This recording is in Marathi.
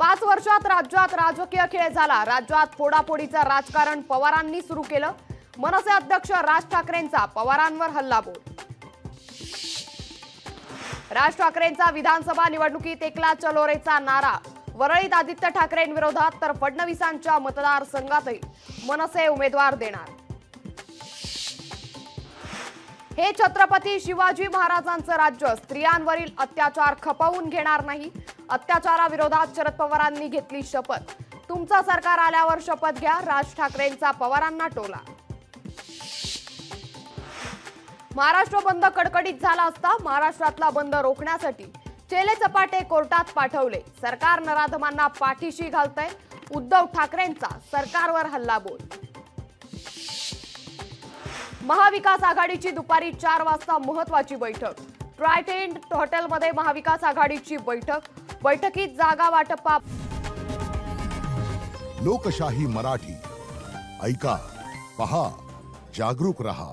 5 वर्षात राज्यात राजकीय खेळ झाला। राज्यात फोडाफोडीचं राजकारण पवारांनी सुरू केलं। मनसे अध्यक्ष राज ठाकरेंचा पवारांवर हल्लाबोल। राज ठाकरेंचा विधानसभा निवडणुकीत एकला चलोरेचा नारा। वरळीत आदित्य ठाकरेंविरोधात तर फडणवीसांच्या मतदारसंघातही मनसे उमेदवार देणार। हे छत्रपती शिवाजी महाराजांचं राज्य स्त्रियांवरील अत्याचार खपवून घेणार नाही। अत्याचाराविरोधात शरद पवारांनी घेतली शपथ। तुमचं सरकार आल्यावर शपथ घ्या, राज ठाकरेंचा पवारांना टोला। महाराष्ट्र बंद कडकडीत झाला असता महाराष्ट्रातला बंद रोखण्यासाठी चेले चपाटे कोर्टात पाठवले। सरकार नराधमांना पाठीशी घालतंय। उद्धव ठाकरेंचा सरकारवर हल्लाबोल। महाविकास आघाडीची दुपारी 4 वाजता महत्त्वाची बैठक। ट्रायडेंट हॉटेलमध्ये महाविकास आघाडीची बैठक। बैठकीत जागा वाटपा। लोकशाही मराठी ऐका, पहा, जागरूक रहा।